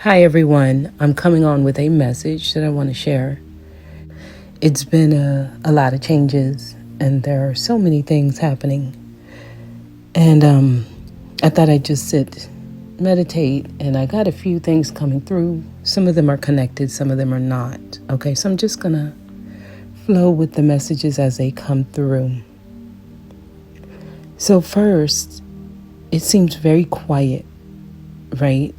Hi everyone, I'm coming on with a message that I want to share. It's been a lot of changes and there are so many things happening. And I thought I'd just sit, meditate, and I got a few things coming through. Some of them are connected, some of them are not. Okay, so I'm just going to flow with the messages as they come through. So first, it seems very quiet, right?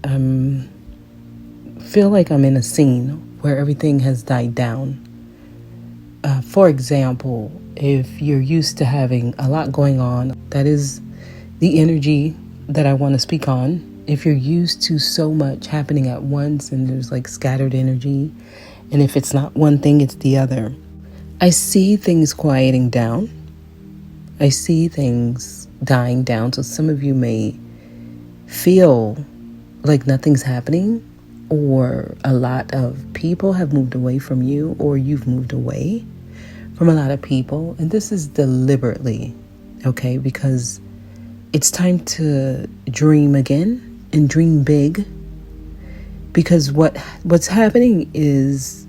Feel like I'm in a scene where everything has died down. For example, if you're used to having a lot going on, that is the energy that I want to speak on. If you're used to so much happening at once and there's like scattered energy, and if it's not one thing, it's the other. I see things quieting down. I see things dying down. So some of you may feel like nothing's happening, or a lot of people have moved away from you, or you've moved away from a lot of people. And this is deliberately, okay? Because it's time to dream again and dream big. Because what's happening is,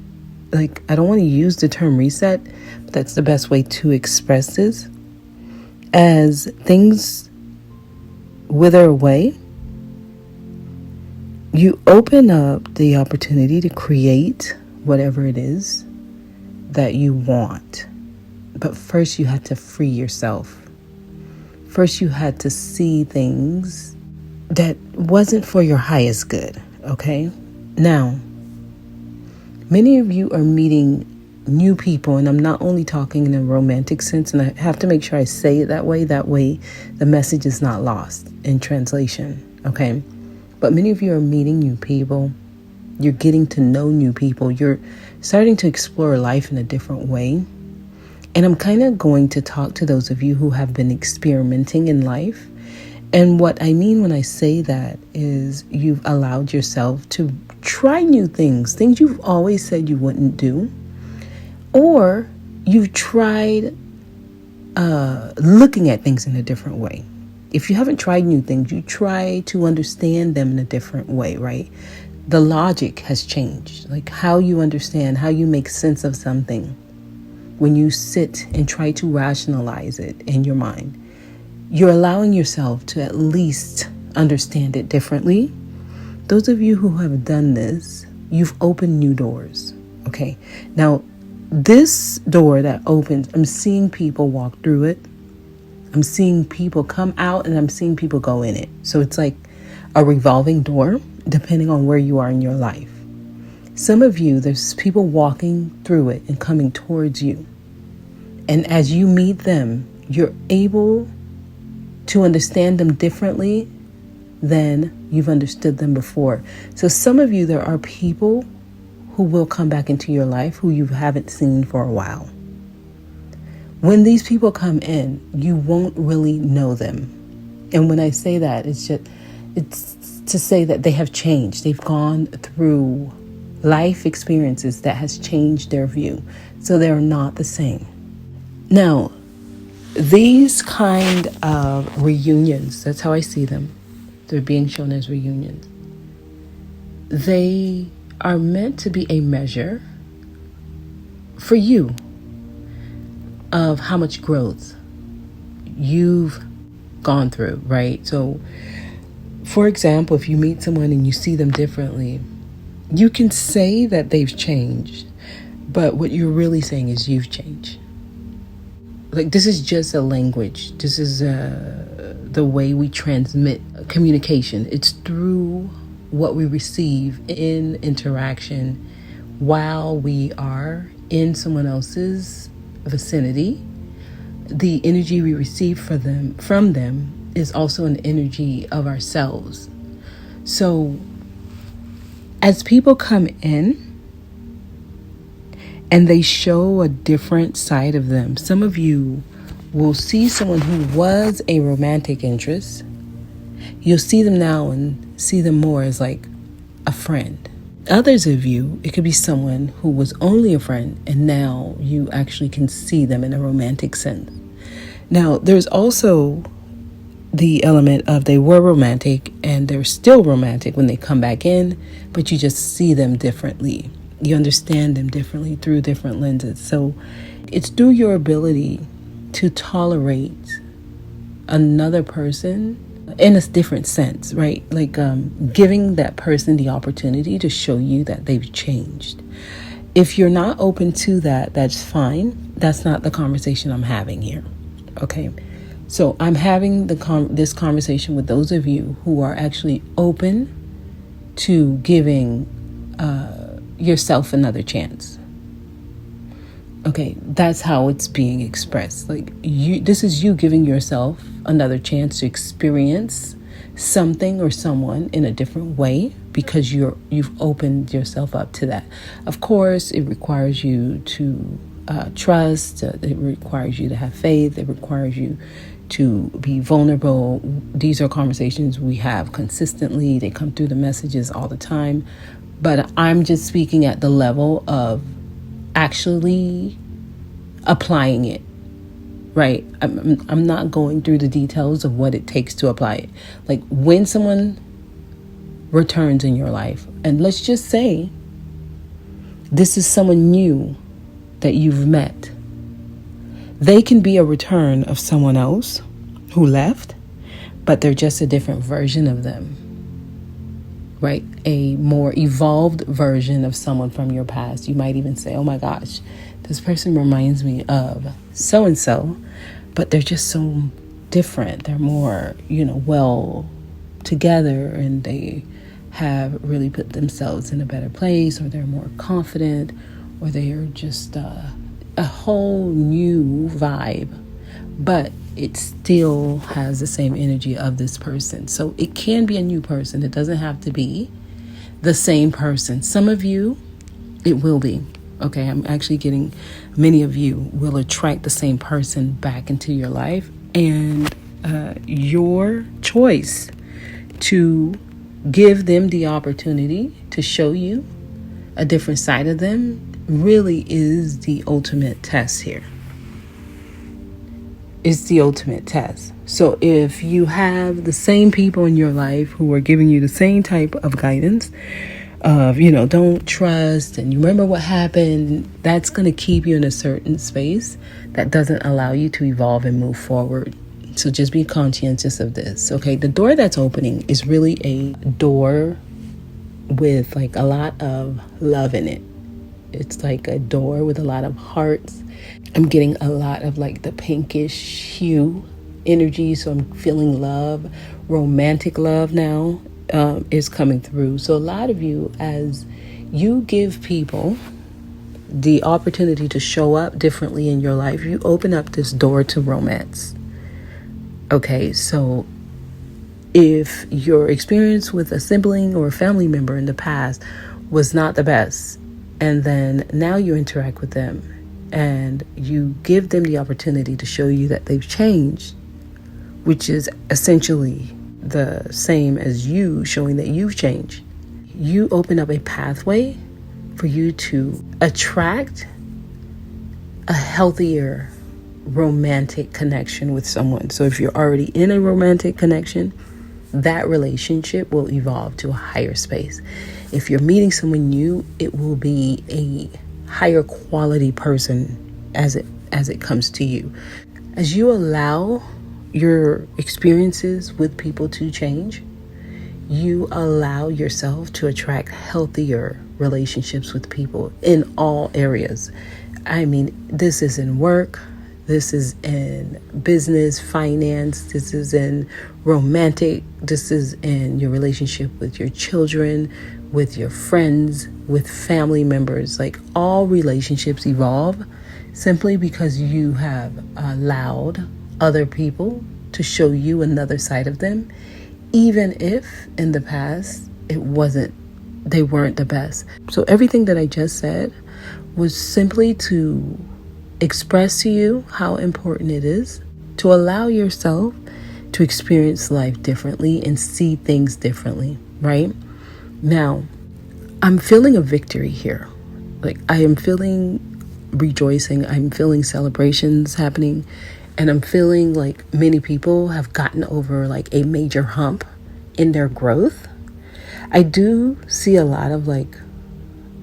like, I don't want to use the term reset, but that's the best way to express this. As things wither away, you open up the opportunity to create whatever it is that you want. But first you had to free yourself. First you had to see things that wasn't for your highest good, okay? Now, many of you are meeting new people, and I'm not only talking in a romantic sense, and I have to make sure I say it that way the message is not lost in translation, okay? But many of you are meeting new people. You're getting to know new people. You're starting to explore life in a different way. And I'm kind of going to talk to those of you who have been experimenting in life. And what I mean when I say that is you've allowed yourself to try new things you've always said you wouldn't do. Or you've tried looking at things in a different way. If you haven't tried new things, you try to understand them in a different way, right? The logic has changed, like how you understand, how you make sense of something. When you sit and try to rationalize it in your mind, you're allowing yourself to at least understand it differently. Those of you who have done this, you've opened new doors, okay? Now, this door that opens, I'm seeing people walk through it. I'm seeing people come out and I'm seeing people go in it. So it's like a revolving door, depending on where you are in your life. Some of you, there's people walking through it and coming towards you. And as you meet them, you're able to understand them differently than you've understood them before. So some of you, there are people who will come back into your life who you haven't seen for a while. When these people come in, you won't really know them. And when I say that, it's to say that they have changed. They've gone through life experiences that has changed their view. So they're not the same. Now, these kind of reunions, that's how I see them. They're being shown as reunions. They are meant to be a measure for you of how much growth you've gone through, right? So, for example, if you meet someone and you see them differently, you can say that they've changed, but what you're really saying is you've changed. Like, this is just a language. This is the way we transmit communication. It's through what we receive in interaction while we are in someone else's vicinity. The energy we receive from them is also an energy of ourselves. So as people come in and they show a different side of them, some of you will see someone who was a romantic interest. You'll see them now and see them more as like a friend. Others of you, it could be someone who was only a friend and now you actually can see them in a romantic sense. Now, there's also the element of they were romantic and they're still romantic when they come back in, but you just see them differently. You understand them differently through different lenses. So it's through your ability to tolerate another person in a different sense, right? Like giving that person the opportunity to show you that they've changed. If you're not open to that, that's fine. That's not the conversation I'm having here. Okay. So I'm having this conversation with those of you who are actually open to giving yourself another chance. Okay, that's how it's being expressed. Like this is you giving yourself another chance to experience something or someone in a different way because you've opened yourself up to that. Of course, it requires you to trust. It requires you to have faith. It requires you to be vulnerable. These are conversations we have consistently. They come through the messages all the time. But I'm just speaking at the level of actually applying it, right? I'm not going through the details of what it takes to apply it. Like when someone returns in your life, and let's just say this is someone new that you've met, they can be a return of someone else who left, but they're just a different version of them, right? A more evolved version of someone from your past. You might even say, oh my gosh, this person reminds me of so-and-so, but they're just so different. They're more, well together, and they have really put themselves in a better place, or they're more confident, or they are just a whole new vibe, but it still has the same energy of this person. So it can be a new person. It doesn't have to be the same person. Some of you, it will be. Okay, I'm actually getting many of you will attract the same person back into your life, and your choice to give them the opportunity to show you a different side of them really is the ultimate test here. It's the ultimate test. So if you have the same people in your life who are giving you the same type of guidance of, don't trust, and you remember what happened, that's going to keep you in a certain space that doesn't allow you to evolve and move forward. So just be conscientious of this. Okay, the door that's opening is really a door with like a lot of love in it. It's like a door with a lot of hearts. I'm getting a lot of like the pinkish hue energy. So I'm feeling love, romantic love now is coming through. So a lot of you, as you give people the opportunity to show up differently in your life, you open up this door to romance. Okay, so if your experience with a sibling or a family member in the past was not the best, and then now you interact with them and you give them the opportunity to show you that they've changed, which is essentially the same as you showing that you've changed, you open up a pathway for you to attract a healthier romantic connection with someone. So if you're already in a romantic connection, that relationship will evolve to a higher space. If you're meeting someone new, it will be a higher quality person as it comes to you. As you allow your experiences with people to change, you allow yourself to attract healthier relationships with people in all areas. I mean, this is in work, this is in business, finance, this is in romantic, this is in your relationship with your children, with your friends, with family members. Like, all relationships evolve simply because you have allowed other people to show you another side of them, even if in the past they weren't the best. So everything that I just said was simply to express to you how important it is to allow yourself to experience life differently and see things differently, right? Now, I'm feeling a victory here. Like, I am feeling rejoicing. I'm feeling celebrations happening. And I'm feeling like many people have gotten over like a major hump in their growth. I do see a lot of like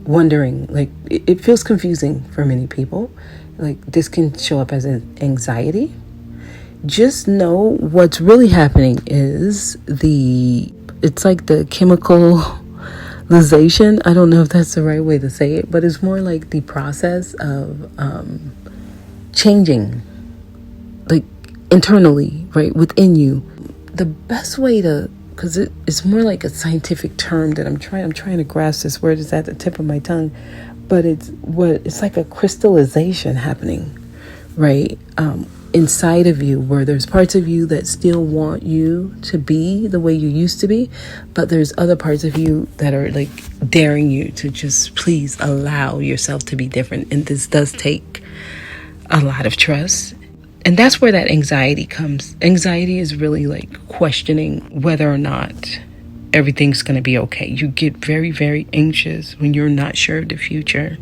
wondering, like it feels confusing for many people. Like this can show up as an anxiety. Just know what's really happening is it's like the chemicalization. I don't know if that's the right way to say it, but it's more like the process of changing, like internally, right, within you. The best way to, because it's more like a scientific term that I'm trying to grasp this word, is at the tip of my tongue, but it's like a crystallization happening, right, inside of you, where there's parts of you that still want you to be the way you used to be, but there's other parts of you that are like daring you to just please allow yourself to be different. And this does take a lot of trust. And that's where that anxiety comes. Anxiety is really like questioning whether or not everything's going to be okay. You get very, very anxious when you're not sure of the future.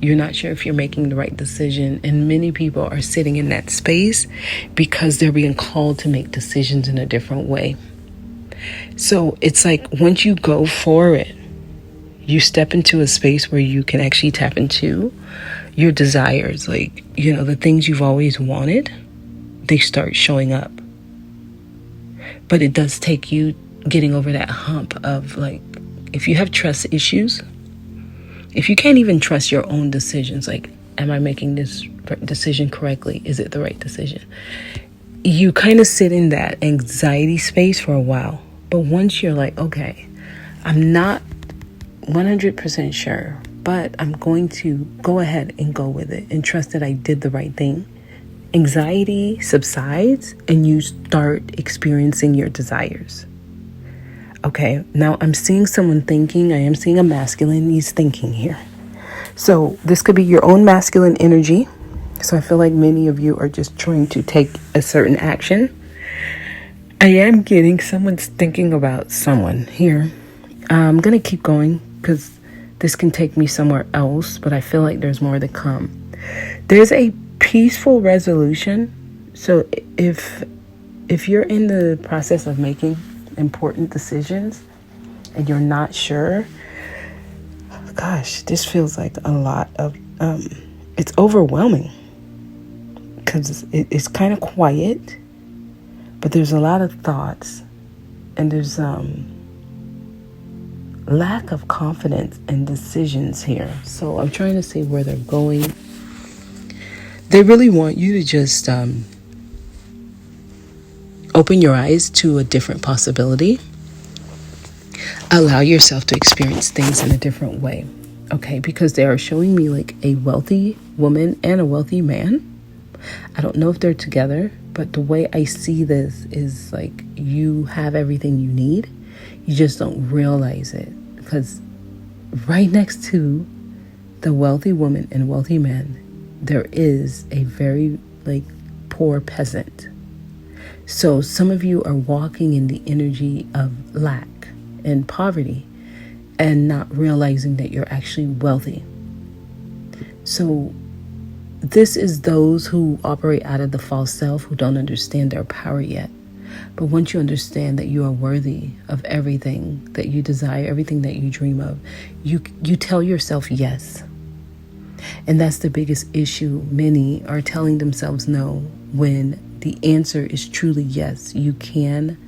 You're not sure if you're making the right decision. And many people are sitting in that space because they're being called to make decisions in a different way. So it's like once you go for it, you step into a space where you can actually tap into your desires. Like, you know, the things you've always wanted, they start showing up. But it does take you getting over that hump of like, if you have trust issues, if you can't even trust your own decisions, like, am I making this decision correctly? Is it the right decision? You kind of sit in that anxiety space for a while. But once you're like, okay, I'm not 100% sure, but I'm going to go ahead and go with it and trust that I did the right thing, anxiety subsides and you start experiencing your desires. Okay, now I'm seeing someone thinking. I am seeing a masculine. He's thinking here. So this could be your own masculine energy. So I feel like many of you are just trying to take a certain action. I am getting someone's thinking about someone here. I'm going to keep going because this can take me somewhere else, but I feel like there's more to come. There's a peaceful resolution. So if you're in the process of making important decisions and you're not sure, gosh, this feels like a lot of it's overwhelming because it's kind of quiet, but there's a lot of thoughts and there's lack of confidence and decisions here. So I'm trying to see where they're going. They really want you to just open your eyes to a different possibility. Allow yourself to experience things in a different way. Okay, because they are showing me like a wealthy woman and a wealthy man. I don't know if they're together, but the way I see this is like you have everything you need. You just don't realize it, because right next to the wealthy woman and wealthy man, there is a very like poor peasant. So some of you are walking in the energy of lack and poverty and not realizing that you're actually wealthy. So this is those who operate out of the false self, who don't understand their power yet. But once you understand that you are worthy of everything that you desire, everything that you dream of, you tell yourself yes. And that's the biggest issue. Many are telling themselves no when the answer is truly yes. You can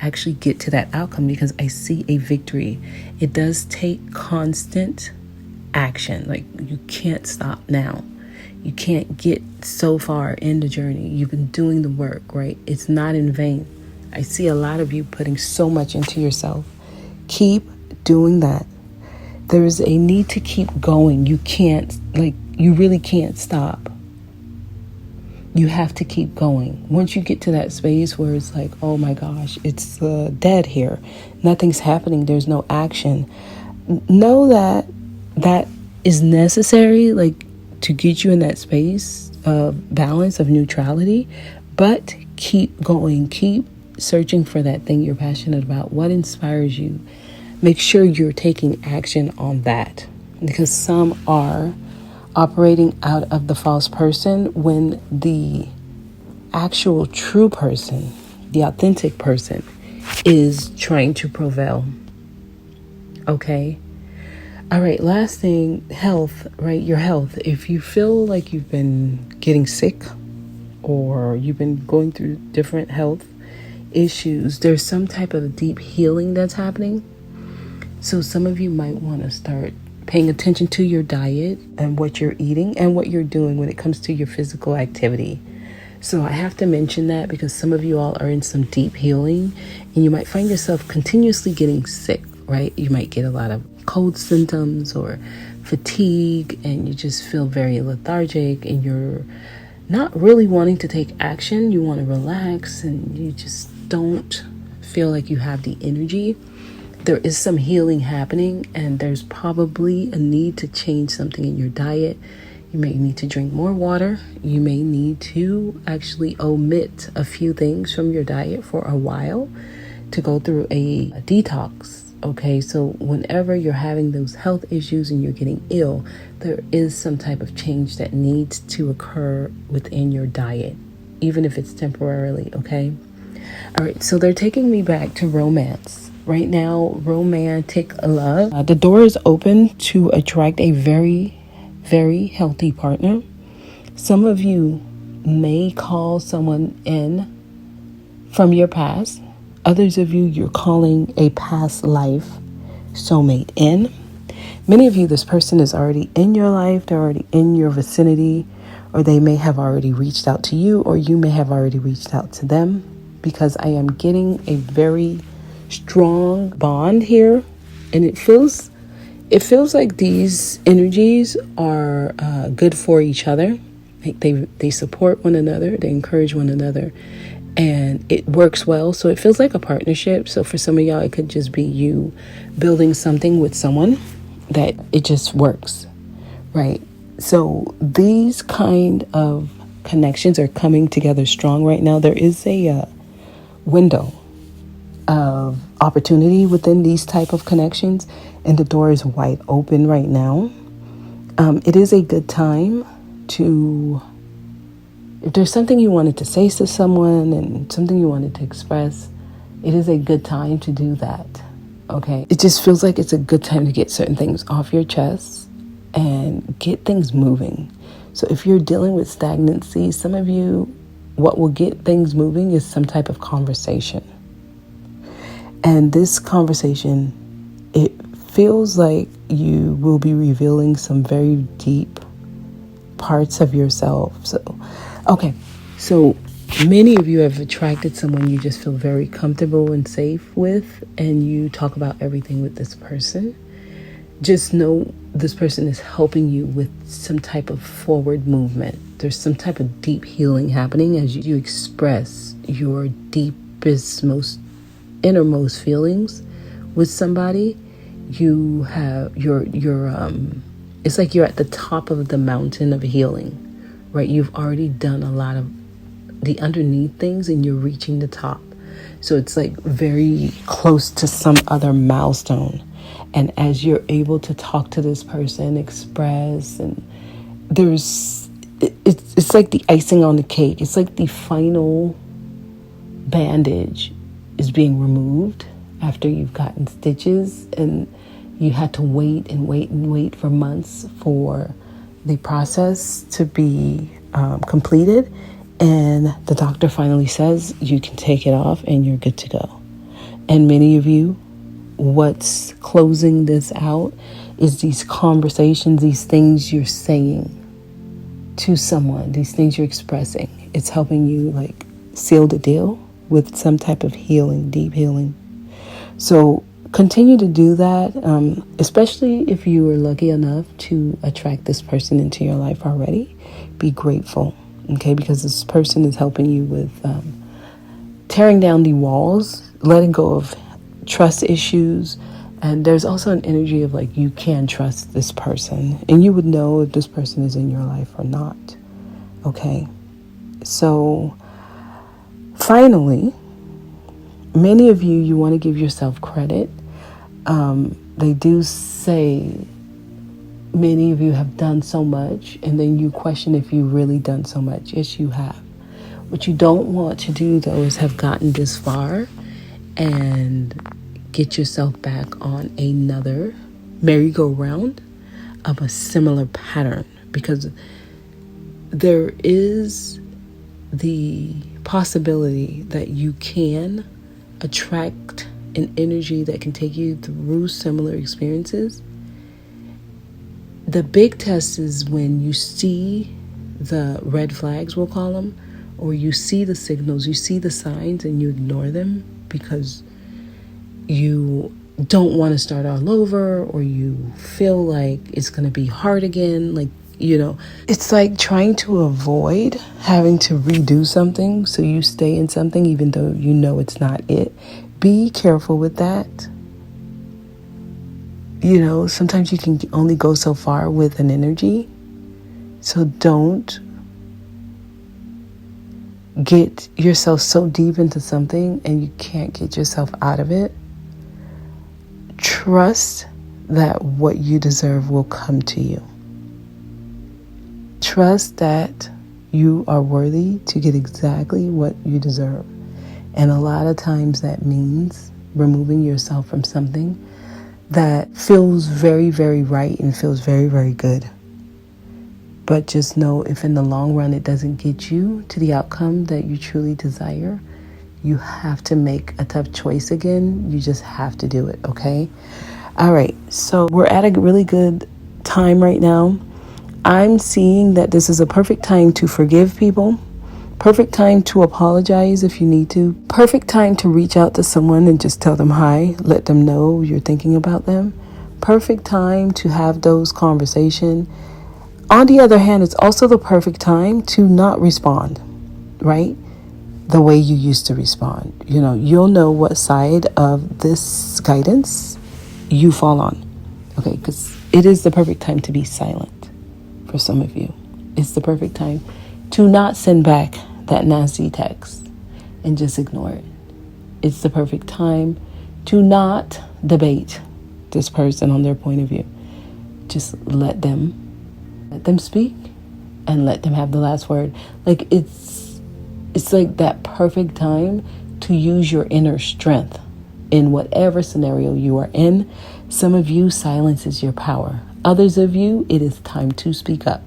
actually get to that outcome because I see a victory. It does take constant action. Like you can't stop now. You can't get so far in the journey. You've been doing the work, right? It's not in vain. I see a lot of you putting so much into yourself. Keep doing that. There is a need to keep going. You can't, you really can't stop. You have to keep going. Once you get to that space where it's like, oh my gosh, it's dead here. Nothing's happening. There's no action. Know that that is necessary, to get you in that space of balance, of neutrality. But keep going. Keep searching for that thing you're passionate about. What inspires you? Make sure you're taking action on that, because some are operating out of the false person when the actual true person, the authentic person, is trying to prevail. Okay? All right, last thing, health, right? Your health. If you feel like you've been getting sick or you've been going through different health issues, there's some type of deep healing that's happening. So some of you might want to start paying attention to your diet and what you're eating and what you're doing when it comes to your physical activity. So I have to mention that because some of you all are in some deep healing and you might find yourself continuously getting sick, right? You might get a lot of cold symptoms or fatigue, and you just feel very lethargic and you're not really wanting to take action. You want to relax and you just don't feel like you have the energy. There is some healing happening, and there's probably a need to change something in your diet. You may need to drink more water. You may need to actually omit a few things from your diet for a while to go through a detox. Okay, so whenever you're having those health issues and you're getting ill, there is some type of change that needs to occur within your diet, even if it's temporarily, okay? All right, so they're taking me back to romance. Right now, romantic love. The door is open to attract a very, very healthy partner. Some of you may call someone in from your past. Others of you, you're calling a past life soulmate in. Many of you, this person is already in your life. They're already in your vicinity, or they may have already reached out to you, or you may have already reached out to them, because I am getting a very strong bond here, and it feels like these energies are good for each other. Like they support one another, they encourage one another, and it works well. So it feels like a partnership. So for some of y'all, it could just be you building something with someone that it just works, right? So these kind of connections are coming together strong right now. There is a window of opportunity within these type of connections, and the door is wide open right now. It is a good time to, if there's something you wanted to say to someone and something you wanted to express, it is a good time to do that. Okay, it just feels like it's a good time to get certain things off your chest and get things moving. So if you're dealing with stagnancy, some of you, what will get things moving is some type of conversation. And this conversation, it feels like you will be revealing some very deep parts of yourself. So many of you have attracted someone you just feel very comfortable and safe with, and you talk about everything with this person. Just know this person is helping you with some type of forward movement. There's some type of deep healing happening as you express your deepest, most innermost feelings with somebody. You have it's like you're at the top of the mountain of healing, right? You've already done a lot of the underneath things and you're reaching the top. So it's like very close to some other milestone. And as you're able to talk to this person, express, and it's like the icing on the cake. It's like the final bandage is being removed after you've gotten stitches, and you had to wait and wait and wait for months for the process to be completed. And the doctor finally says you can take it off and you're good to go. And many of you, what's closing this out is these conversations, these things you're saying to someone, these things you're expressing. It's helping you like seal the deal with some type of healing, deep healing. So continue to do that, especially if you were lucky enough to attract this person into your life already. Be grateful, okay? Because this person is helping you with tearing down the walls, letting go of trust issues. And there's also an energy of like, you can trust this person, and you would know if this person is in your life or not. Okay. So finally, many of you want to give yourself credit. They do say many of you have done so much, and then you question if you've really done so much. Yes, you have. What you don't want to do, though, is have gotten this far and get yourself back on another merry-go-round of a similar pattern, because there is the possibility that you can attract an energy that can take you through similar experiences. The big test is when you see the red flags, we'll call them, or you see the signals, you see the signs, and you ignore them because you don't want to start all over, or you feel like it's going to be hard again. Like, it's like trying to avoid having to redo something, so you stay in something even though you know it's not it. Be careful with that. Sometimes you can only go so far with an energy, so don't get yourself so deep into something and you can't get yourself out of it. Trust that what you deserve will come to you. Trust that you are worthy to get exactly what you deserve. And a lot of times that means removing yourself from something that feels very, very right and feels very, very good. But just know, if in the long run it doesn't get you to the outcome that you truly desire, you have to make a tough choice again. You just have to do it, okay? All right, so we're at a really good time right now. I'm seeing that this is a perfect time to forgive people. Perfect time to apologize if you need to. Perfect time to reach out to someone and just tell them hi. Let them know you're thinking about them. Perfect time to have those conversations. On the other hand, it's also the perfect time to not respond, right? The way you used to respond. You'll know what side of this guidance you fall on. Okay, because it is the perfect time to be silent for some of you. It's the perfect time to not send back that nasty text and just ignore it. It's the perfect time to not debate this person on their point of view. Just let them speak and let them have the last word. Like, it's like that perfect time to use your inner strength in whatever scenario you are in. Some of you, silence is your power. Others of you, it is time to speak up.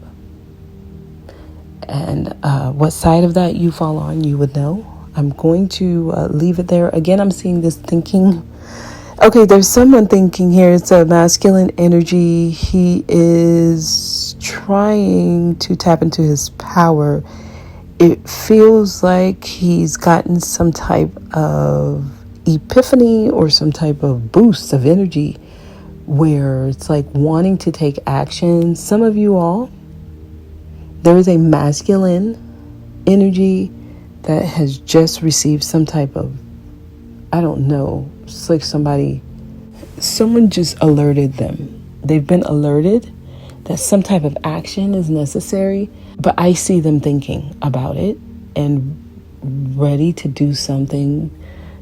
And what side of that you fall on, you would know. I'm going to leave it there. Again, I'm seeing this thinking. Okay, there's someone thinking here. It's a masculine energy. He is trying to tap into his power. It feels like he's gotten some type of epiphany or some type of boost of energy where it's like wanting to take action. Some of you all, there is a masculine energy that has just received some type of, I don't know, it's like someone just alerted them. They've been alerted that some type of action is necessary, but I see them thinking about it and ready to do something.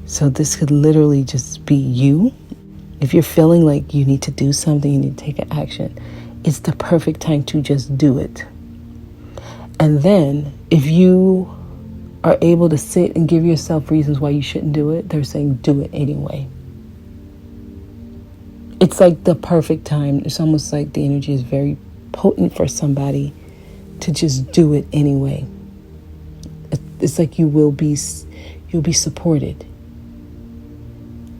So this could literally just be you. If you're feeling like you need to do something, you need to take an action, it's the perfect time to just do it. And then if you are able to sit and give yourself reasons why you shouldn't do it, they're saying do it anyway. It's like the perfect time. It's almost like the energy is very potent for somebody to just do it anyway. It's like you'll be supported.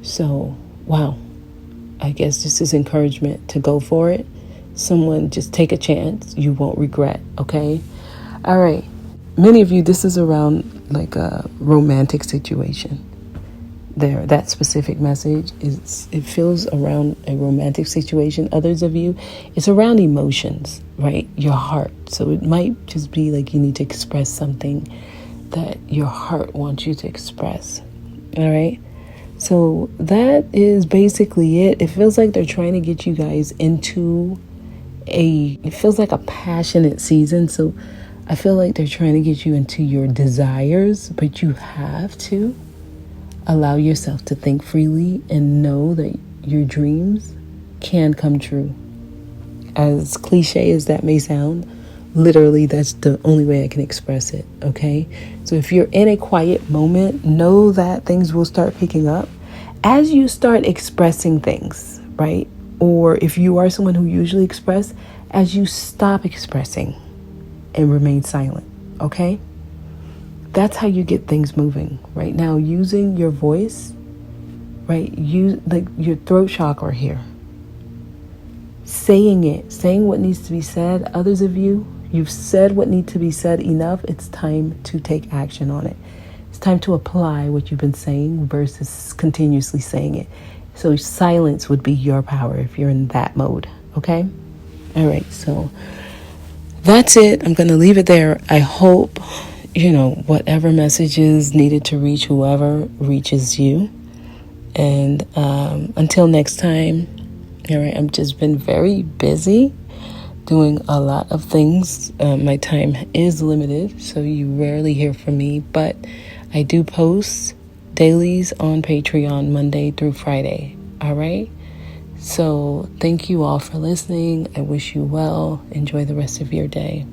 So, wow. I guess this is encouragement to go for it. Someone, just take a chance. You won't regret, okay? All right. Many of you, this is around like a romantic situation. That specific message, it feels around a romantic situation. Others of you, it's around emotions, right? Your heart. So it might just be like you need to express something that your heart wants you to express. All right. So that is basically it. It feels like they're trying to get you guys into it feels like a passionate season. So I feel like they're trying to get you into your desires, but you have to allow yourself to think freely and know that your dreams can come true. As cliche as that may sound, Literally, that's the only way I can express it, okay? So if you're in a quiet moment, know that things will start picking up as you start expressing things, right? Or if you are someone who usually express, as you stop expressing and remain silent, okay? That's how you get things moving. Right now, using your voice, right? Use like your throat chakra here. Saying what needs to be said. Others of you, you've said what needs to be said enough. It's time to take action on it. It's time to apply what you've been saying versus continuously saying it. So silence would be your power if you're in that mode, okay? All right, so that's it. I'm going to leave it there. I hope, whatever messages needed to reach whoever reaches you. And until next time, all right, I've just been very busy doing a lot of things. My time is limited, so you rarely hear from me, but I do post dailies on Patreon Monday through Friday. All right. So thank you all for listening. I wish you well. Enjoy the rest of your day.